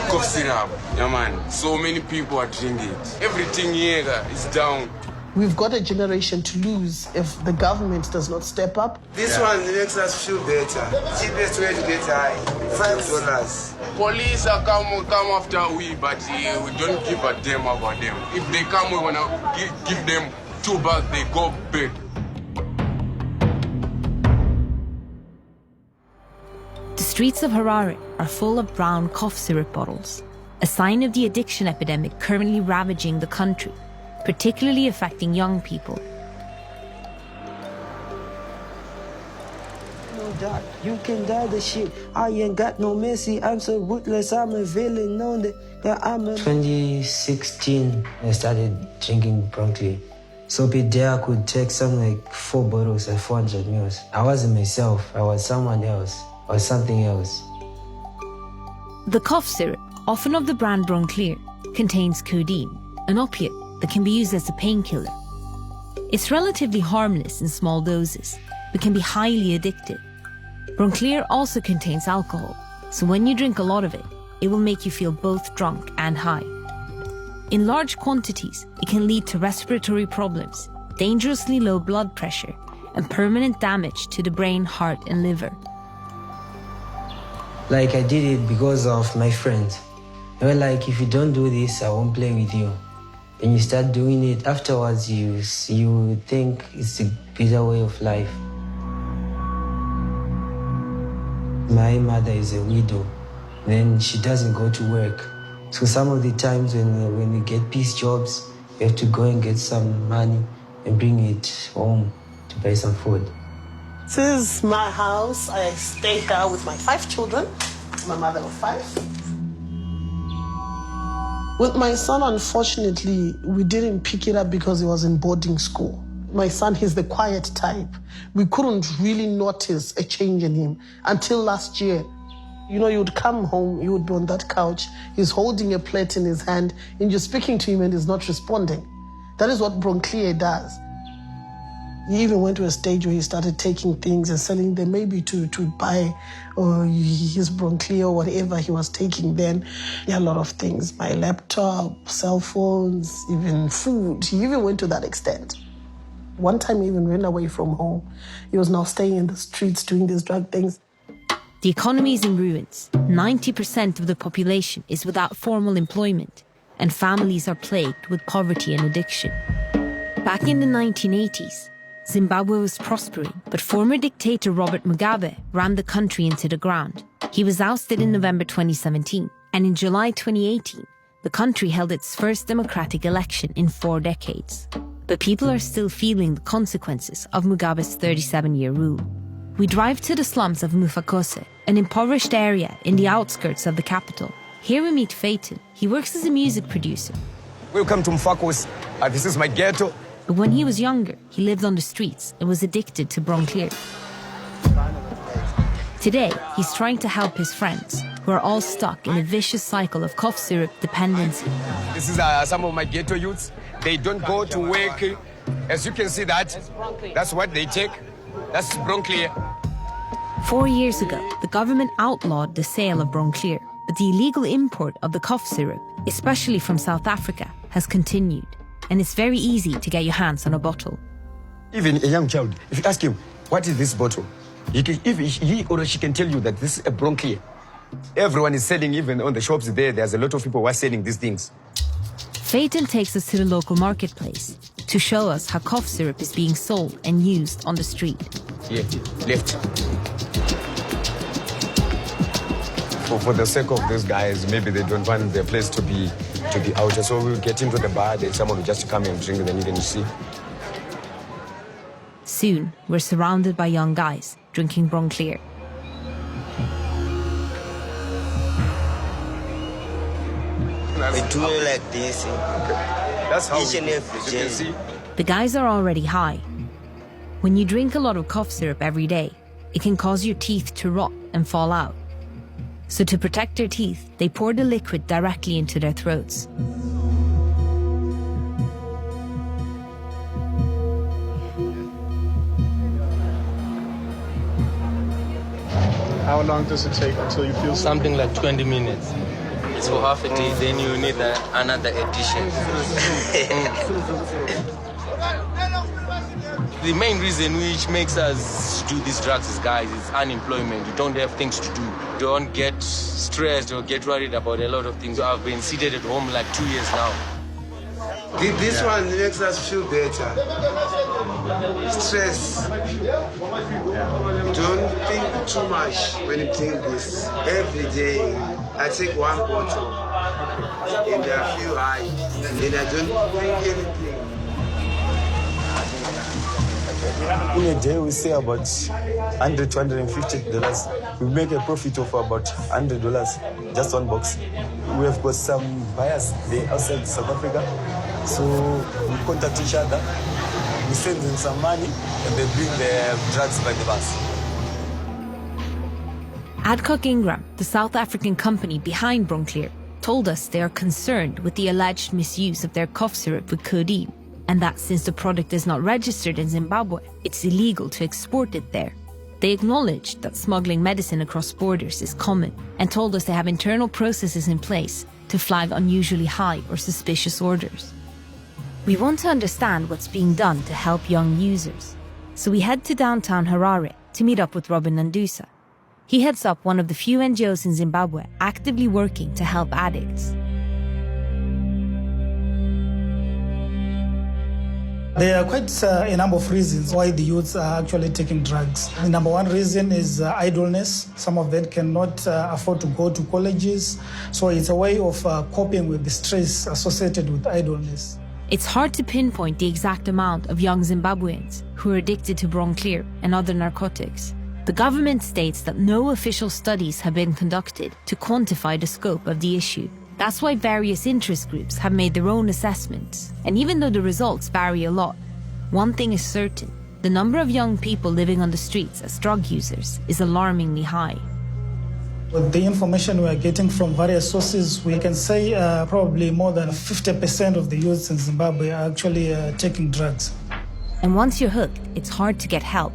Cough syrup, yeah man. So many people are drinking it. Everything here is down. We've got a generation to lose if the government does not step up. This one makes us feel better. Cheapest way to get high, $5. Police are come after we, but we don't give a damn about them. If they come, we wanna give them $2, they go bed. The streets of Harare are full of brown cough syrup bottles, a sign of the addiction epidemic currently ravaging the country, particularly affecting young people. No doubt, you can die the shit. I ain't got no mercy. I'm so ruthless. I'm a villain. Known that I'm a... 2016, I started drinking BronCleer. So per day I could take something like 4 bottles at 400 mils. I wasn't myself. I was someone else or something else. The cough syrup, often of the brand BronCleer, contains codeine, an opiate that can be used as a painkiller. It's relatively harmless in small doses, but can be highly addictive. BronCleer also contains alcohol, so when you drink a lot of it, it will make you feel both drunk and high. In large quantities, it can lead to respiratory problems, dangerously low blood pressure, and permanent damage to the brain, heart, and liver. Like I did it because of my friends. They were like, if you don't do this, I won't play with you. When you start doing it, afterwards you think it's a better way of life. My mother is a widow, then she doesn't go to work. So some of the times when we get piece jobs, we have to go and get some money and bring it home to buy some food. This is my house. I stay here with my 5 children, my mother of 5. With my son, unfortunately, we didn't pick it up because he was in boarding school. My son, he's the quiet type. We couldn't really notice a change in him until last year. You know, you would come home, you would be on that couch, he's holding a plate in his hand, and you're speaking to him and he's not responding. That is what BronCleer does. He even went to a stage where he started taking things and selling them, maybe to buy his BronCleer or whatever he was taking then. Yeah, a lot of things, my laptop, cell phones, even food. He even went to that extent. One time he even ran away from home. He was now staying in the streets doing these drug things. The economy is in ruins. 90% of the population is without formal employment, and families are plagued with poverty and addiction. Back in the 1980s, Zimbabwe was prospering, but former dictator Robert Mugabe ran the country into the ground. He was ousted in November 2017, and in July 2018, the country held its first democratic election in 4 decades. But people are still feeling the consequences of Mugabe's 37-year rule. We drive to the slums of Mufakose, an impoverished area in the outskirts of the capital. Here we meet Phaeton. He works as a music producer. Welcome to Mufakose. This is my ghetto. But when he was younger, he lived on the streets and was addicted to BronCleer. Today, he's trying to help his friends, who are all stuck in a vicious cycle of cough syrup dependency. This is some of my ghetto youths. They don't go to work. As you can see that's what they take. That's BronCleer. 4 years ago, the government outlawed the sale of BronCleer, but the illegal import of the cough syrup, especially from South Africa, has continued. And it's very easy to get your hands on a bottle. Even a young child, if you ask him, what is this bottle? He or she can tell you that this is a BronCleer. Everyone is selling, even on the shops there's a lot of people who are selling these things. Phaeton takes us to the local marketplace to show us how cough syrup is being sold and used on the street. Yeah, left. For the sake of these guys, maybe they don't want their place to be out. So we'll get into the bar, then someone will just come and drink, then you can see. Soon, we're surrounded by young guys drinking BronCleer. We do it like this. That's how each and every day. The guys are already high. When you drink a lot of cough syrup every day, it can cause your teeth to rot and fall out. So to protect their teeth, they pour the liquid directly into their throats. How long does it take until you feel something like 20 minutes? It's for half a day, then you need another edition. The main reason which makes us do these drugs is, guys, is unemployment. You don't have things to do. You don't get stressed or get worried about a lot of things. I've been seated at home like 2 years now. This one makes us feel better. Stress. Don't think too much when you think this. Every day, I take 1 bottle and I feel high and I don't think anything. In a day, we say about $100 to $150. We make a profit of about $100, just 1 box. We have got some buyers there outside South Africa. So we contact each other, we send them some money, and they bring the drugs by the bus. Adcock Ingram, the South African company behind BronCleer, told us they are concerned with the alleged misuse of their cough syrup with codeine, and that since the product is not registered in Zimbabwe, it's illegal to export it there. They acknowledged that smuggling medicine across borders is common and told us they have internal processes in place to flag unusually high or suspicious orders. We want to understand what's being done to help young users, so we head to downtown Harare to meet up with Robin Nandusa. He heads up one of the few NGOs in Zimbabwe actively working to help addicts. There are quite a number of reasons why the youths are actually taking drugs. The number one reason is idleness. Some of them cannot afford to go to colleges, so it's a way of coping with the stress associated with idleness. It's hard to pinpoint the exact amount of young Zimbabweans who are addicted to BronCleer and other narcotics. The government states that no official studies have been conducted to quantify the scope of the issue. That's why various interest groups have made their own assessments. And even though the results vary a lot, one thing is certain: the number of young people living on the streets as drug users is alarmingly high. With the information we are getting from various sources, we can say probably more than 50% of the youths in Zimbabwe are actually taking drugs. And once you're hooked, it's hard to get help,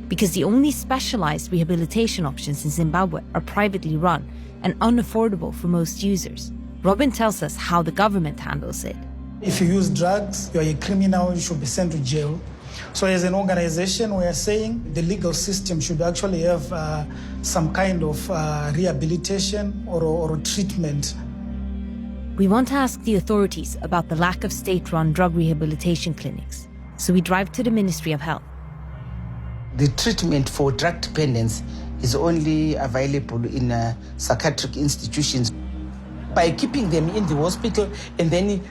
because the only specialized rehabilitation options in Zimbabwe are privately run and unaffordable for most users. Robin tells us how the government handles it. If you use drugs, you are a criminal, you should be sent to jail. So as an organization, we are saying the legal system should actually have some kind of rehabilitation or treatment. We want to ask the authorities about the lack of state-run drug rehabilitation clinics, so we drive to the Ministry of Health. The treatment for drug dependence is only available in psychiatric institutions. By keeping them in the hospital and then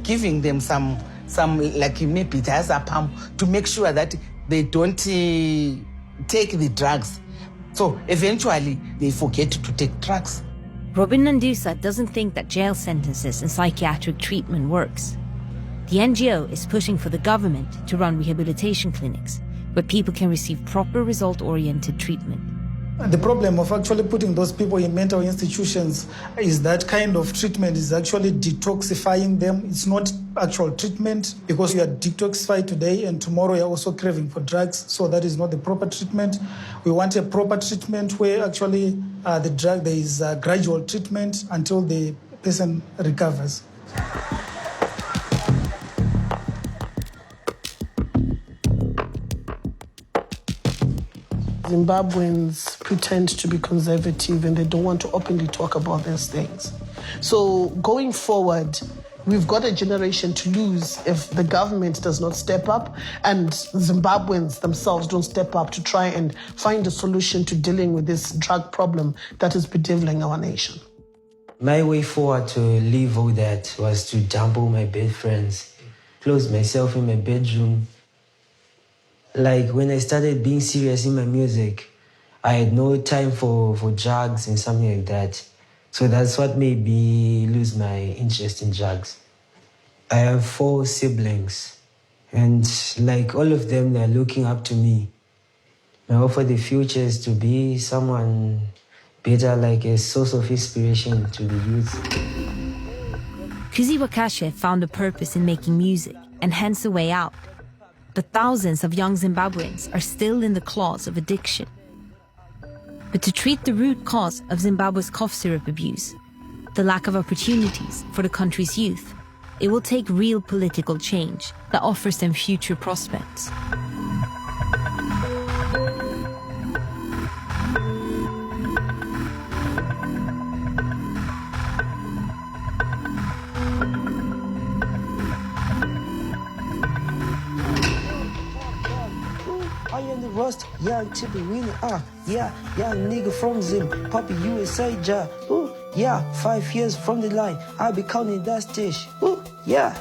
giving them some like maybe diazepam to make sure that they don't take the drugs. So eventually they forget to take drugs. Robin Nandusa doesn't think that jail sentences and psychiatric treatment works. The NGO is pushing for the government to run rehabilitation clinics where people can receive proper result-oriented treatment. The problem of actually putting those people in mental institutions is that kind of treatment is actually detoxifying them. It's not actual treatment, because you are detoxified today and tomorrow you're also craving for drugs. So that is not the proper treatment. We want a proper treatment where actually there is gradual treatment until the person recovers. Zimbabweans pretend to be conservative and they don't want to openly talk about these things. So going forward, we've got a generation to lose if the government does not step up and Zimbabweans themselves don't step up to try and find a solution to dealing with this drug problem that is bedeviling our nation. My way forward to leave all that was to dump all my bad friends, close myself in my bedroom. Like when I started being serious in my music, I had no time for drugs and something like that. So that's what made me lose my interest in drugs. I have 4 siblings, and like all of them, they're looking up to me. My hope for the future is to be someone better, like a source of inspiration to the youth. Kuzi Wakashe found a purpose in making music and hence a way out. But thousands of young Zimbabweans are still in the claws of addiction. But to treat the root cause of Zimbabwe's cough syrup abuse, the lack of opportunities for the country's youth, it will take real political change that offers them future prospects. I am the Rust, young chippy winner, yeah, young nigga from Zim, Poppy USA, ja, yeah, 5 years from the line, I'll be counting that stage, yeah.